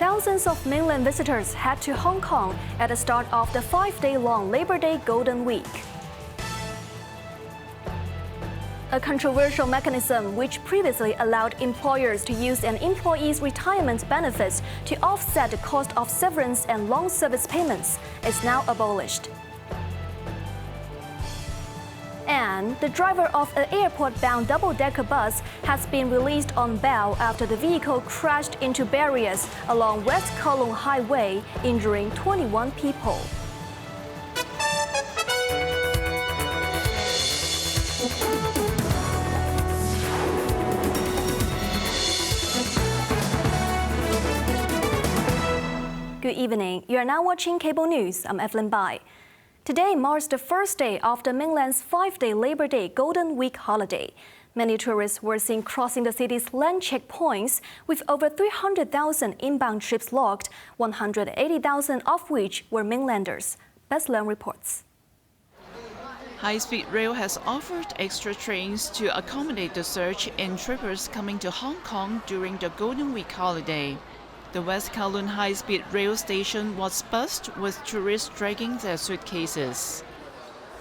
Thousands of mainland visitors head to Hong Kong at the start of the 5-day-long Labor Day Golden Week. A controversial mechanism which previously allowed employers to use an employee's retirement benefits to offset the cost of severance and long service payments is now abolished. And the driver of an airport-bound double-decker bus has been released on bail after the vehicle crashed into barriers along West Kowloon Highway, injuring 21 people. Good evening. You are now watching Cable News. I'm Evelyn Bai. Today marks the first day of the mainland's 5-day Labor Day Golden Week holiday. Many tourists were seen crossing the city's land checkpoints, with over 300,000 inbound trips logged, 180,000 of which were mainlanders. Best Leung reports. High-speed rail has offered extra trains to accommodate the surge in trippers coming to Hong Kong during the Golden Week holiday. The West Kowloon high-speed rail station was buzzed with tourists dragging their suitcases.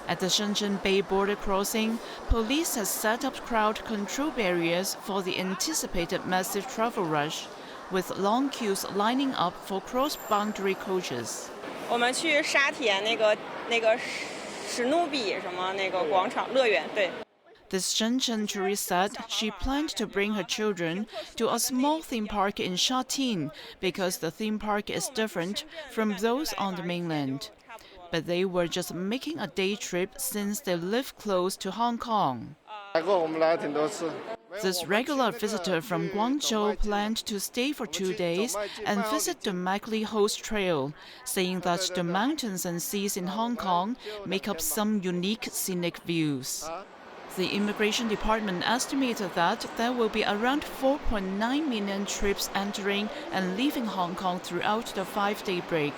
At the Shenzhen Bay border crossing, police has set up crowd control barriers for the anticipated massive travel rush, with long queues lining up for cross-boundary coaches. 我们去沙田那个史努比什么那个广场乐园，对。 This Shenzhen tourist said she planned to bring her children to a small theme park in Sha Tin because the theme park is different from those on the mainland. But they were just making a day trip since they live close to Hong Kong. This regular visitor from Guangzhou planned to stay for 2 days and visit the Mackley Host Trail, saying that the mountains and seas in Hong Kong make up some unique scenic views. The Immigration Department estimated that there will be around 4.9 million trips entering and leaving Hong Kong throughout the 5-day break,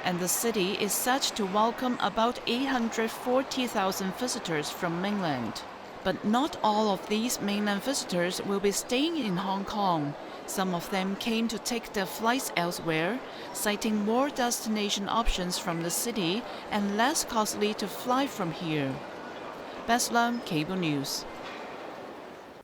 and the city is set to welcome about 840,000 visitors from mainland. But not all of these mainland visitors will be staying in Hong Kong. Some of them came to take their flights elsewhere, citing more destination options from the city and less costly to fly from here. Best Leung, Cable News.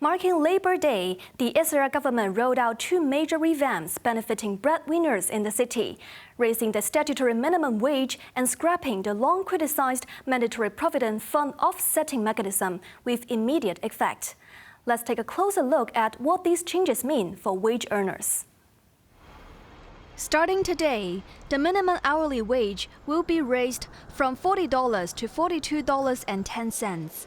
Marking Labor Day, the Israel government rolled out 2 major revamps benefiting breadwinners in the city, raising the statutory minimum wage and scrapping the long-criticized mandatory provident fund offsetting mechanism with immediate effect. Let's take a closer look at what these changes mean for wage earners. Starting today, the minimum hourly wage will be raised from $40 to $42.10.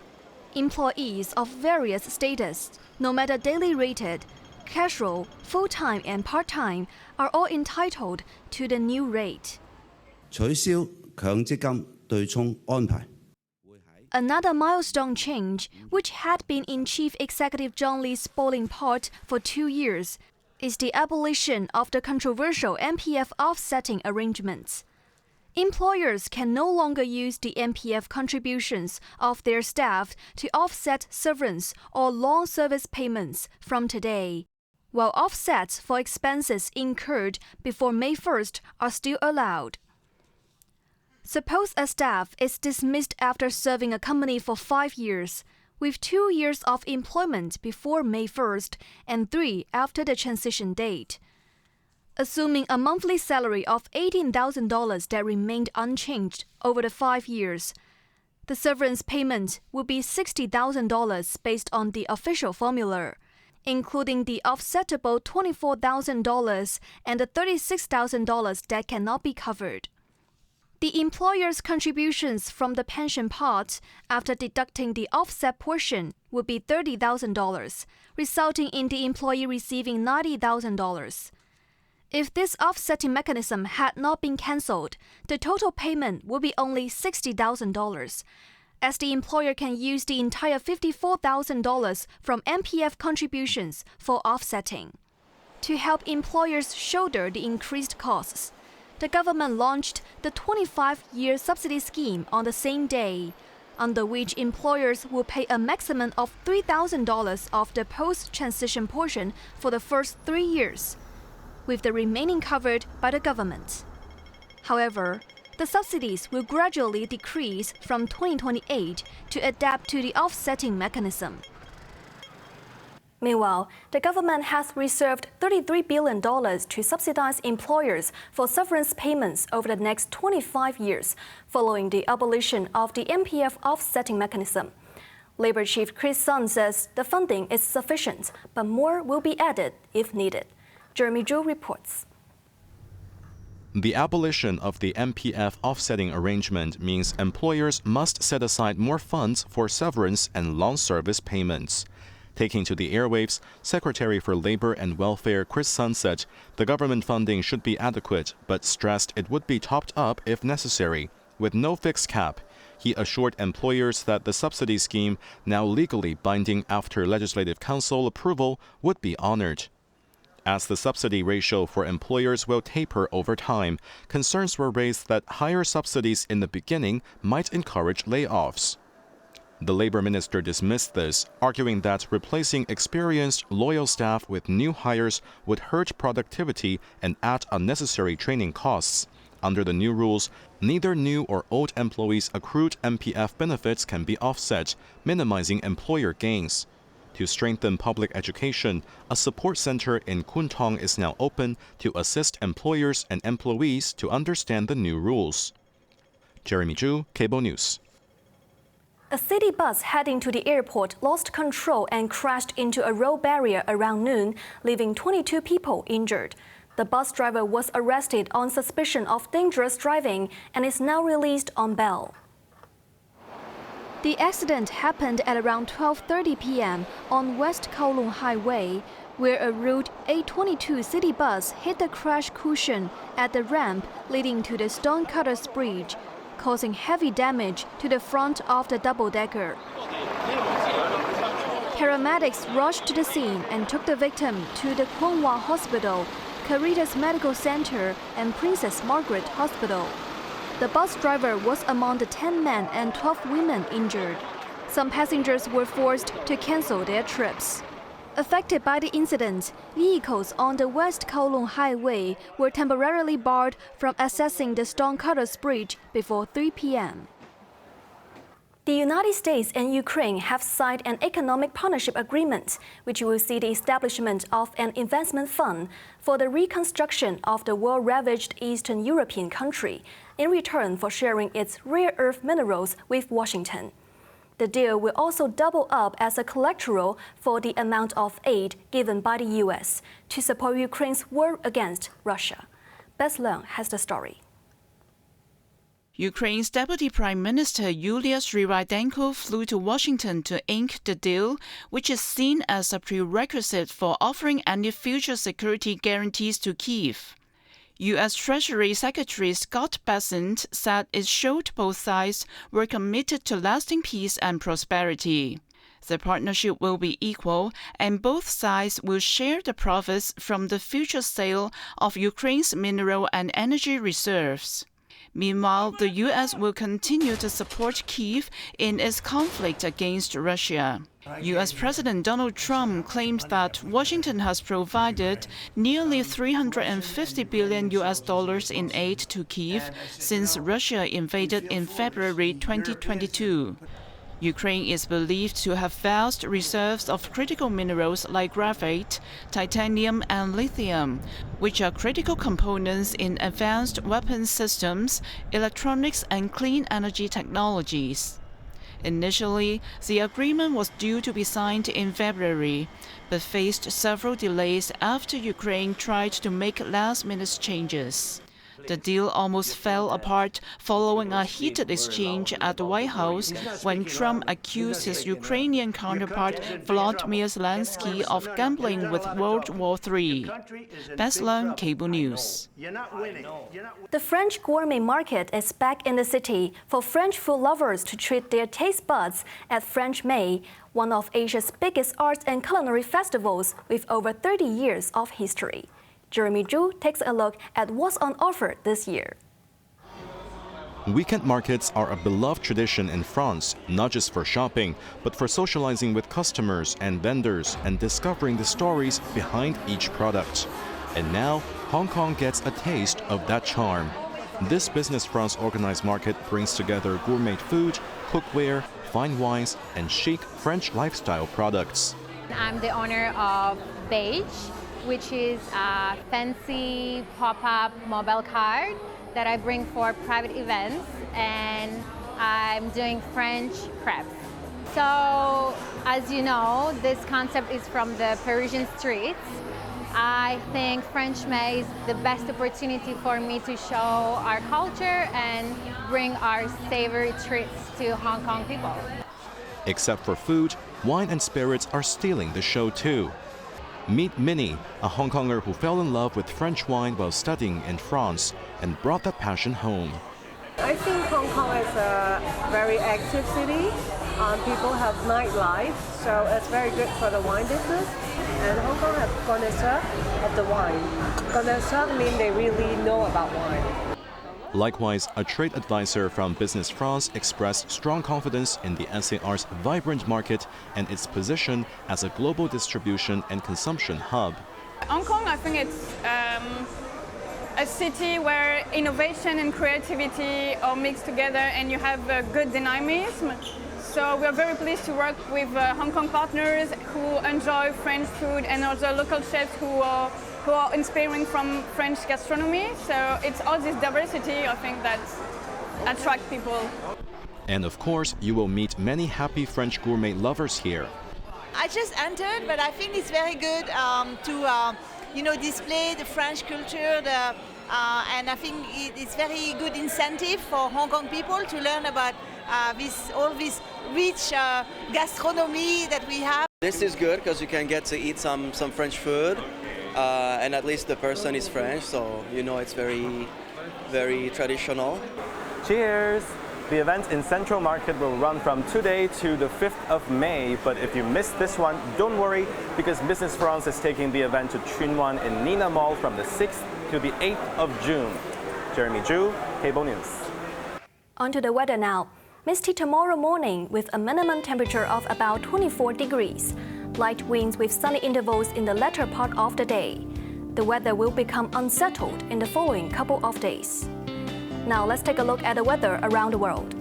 Employees of various status, no matter daily rated, casual, full-time and part-time, are all entitled to the new rate. 取消強積金對沖安排。 Another milestone change, which had been in Chief Executive John Lee's spoiling pot for 2 years, is the abolition of the controversial MPF offsetting arrangements. Employers can no longer use the MPF contributions of their staff to offset severance or long service payments from today, while offsets for expenses incurred before May 1st are still allowed. Suppose a staff is dismissed after serving a company for 5 years, with 2 years of employment before May 1st and 3 after the transition date. Assuming a monthly salary of $18,000 that remained unchanged over the 5 years, the severance payment would be $60,000 based on the official formula, including the offsettable $24,000 and the $36,000 that cannot be covered. The employer's contributions from the pension pot, after deducting the offset portion, would be $30,000, resulting in the employee receiving $90,000. If this offsetting mechanism had not been cancelled, the total payment would be only $60,000, as the employer can use the entire $54,000 from MPF contributions for offsetting. To help employers shoulder the increased costs, the government launched the 25-year subsidy scheme on the same day, under which employers will pay a maximum of $3,000 of the post-transition portion for the first 3 years, with the remaining covered by the government. However, the subsidies will gradually decrease from 2028 to adapt to the offsetting mechanism. Meanwhile, the government has reserved $33 billion to subsidize employers for severance payments over the next 25 years, following the abolition of the MPF offsetting mechanism. Labour Chief Chris Sun says the funding is sufficient, but more will be added if needed. Jeremy Zhu reports. The abolition of the MPF offsetting arrangement means employers must set aside more funds for severance and long service payments. Taking to the airwaves, Secretary for Labour and Welfare Chris Sun said the government funding should be adequate, but stressed it would be topped up if necessary, with no fixed cap. He assured employers that the subsidy scheme, now legally binding after Legislative Council approval, would be honoured. As the subsidy ratio for employers will taper over time, concerns were raised that higher subsidies in the beginning might encourage layoffs. The Labour Minister dismissed this, arguing that replacing experienced, loyal staff with new hires would hurt productivity and add unnecessary training costs. Under the new rules, neither new or old employees' accrued MPF benefits can be offset, minimizing employer gains. To strengthen public education, a support center in Kwun Tong is now open to assist employers and employees to understand the new rules. Jeremy Zhu, Cable News. A city bus heading to the airport lost control and crashed into a road barrier around noon, leaving 22 people injured. The bus driver was arrested on suspicion of dangerous driving and is now released on bail. The accident happened at around 12:30 p.m. on West Kowloon Highway, where a Route 822 city bus hit the crash cushion at the ramp leading to the Stonecutters Bridge, causing heavy damage to the front of the double-decker. Paramedics rushed to the scene and took the victim to the Kwon Wah Hospital, Caritas Medical Center, and Princess Margaret Hospital. The bus driver was among the 10 men and 12 women injured. Some passengers were forced to cancel their trips. Affected by the incident, vehicles on the West Kowloon Highway were temporarily barred from accessing the Stonecutters Bridge before 3 p.m. The United States and Ukraine have signed an economic partnership agreement, which will see the establishment of an investment fund for the reconstruction of the war-ravaged Eastern European country, in return for sharing its rare earth minerals with Washington. The deal will also double up as a collateral for the amount of aid given by the U.S. to support Ukraine's war against Russia. Bess Leung has the story. Ukraine's Deputy Prime Minister Yulia Shrivadenko flew to Washington to ink the deal, which is seen as a prerequisite for offering any future security guarantees to Kyiv. U.S. Treasury Secretary Scott Bessent said it showed both sides were committed to lasting peace and prosperity. The partnership will be equal, and both sides will share the profits from the future sale of Ukraine's mineral and energy reserves. Meanwhile, the U.S. will continue to support Kyiv in its conflict against Russia. U.S. President Donald Trump claimed that Washington has provided nearly $350 billion in aid to Kyiv since Russia invaded in February 2022. Ukraine is believed to have vast reserves of critical minerals like graphite, titanium, and lithium, which are critical components in advanced weapons systems, electronics, and clean energy technologies. Initially, the agreement was due to be signed in February, but faced several delays after Ukraine tried to make last-minute changes. The deal almost fell apart following a heated exchange at the White House when Trump accused his Ukrainian counterpart Volodymyr Zelensky of gambling with World War III. Bess Leung, Cable News. The French gourmet market is back in the city for French food lovers to treat their taste buds at French May, one of Asia's biggest arts and culinary festivals with over 30 years of history. Jeremy Zhu takes a look at what's on offer this year. Weekend markets are a beloved tradition in France, not just for shopping, but for socializing with customers and vendors and discovering the stories behind each product. And now, Hong Kong gets a taste of that charm. This Business France organized market brings together gourmet food, cookware, fine wines, and chic French lifestyle products. I'm the owner of Beige, which is a fancy pop-up mobile card that I bring for private events, and I'm doing French crepes. So, as you know, this concept is from the Parisian streets. I think French May is the best opportunity for me to show our culture and bring our savory treats to Hong Kong people. Except for food, wine and spirits are stealing the show too. Meet Minnie, a Hong Konger who fell in love with French wine while studying in France and brought that passion home. I think Hong Kong is a very active city. People have nightlife, so it's very good for the wine business. And Hong Kong has connoisseur of the wine. Connoisseur means they really know about wine. Likewise, a trade advisor from Business France expressed strong confidence in the SAR's vibrant market and its position as a global distribution and consumption hub. Hong Kong, I think it's a city where innovation and creativity are mixed together and you have a good dynamism. So we are very pleased to work with Hong Kong partners who enjoy French food and also local chefs who are inspiring from French gastronomy. So it's all this diversity, I think, that attracts people. And of course, you will meet many happy French gourmet lovers here. I just entered, but I think it's very good to display the French culture, and I think it's very good incentive for Hong Kong people to learn about all this rich gastronomy that we have. This is good because you can get to eat some French food, and at least the person is French, so it's very, very traditional. Cheers! The event in Central Market will run from today to the 5th of May, but if you missed this one, don't worry, because Business France is taking the event to Tsuen Wan in Nina Mall from the 6th to the 8th of June. Jeremy Zhu, Cable News. On to the weather now. Misty tomorrow morning with a minimum temperature of about 24 degrees. Light winds with sunny intervals in the latter part of the day. The weather will become unsettled in the following couple of days. Now let's take a look at the weather around the world.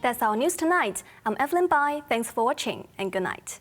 That's our news tonight. I'm Evelyn Bai. Thanks for watching and good night.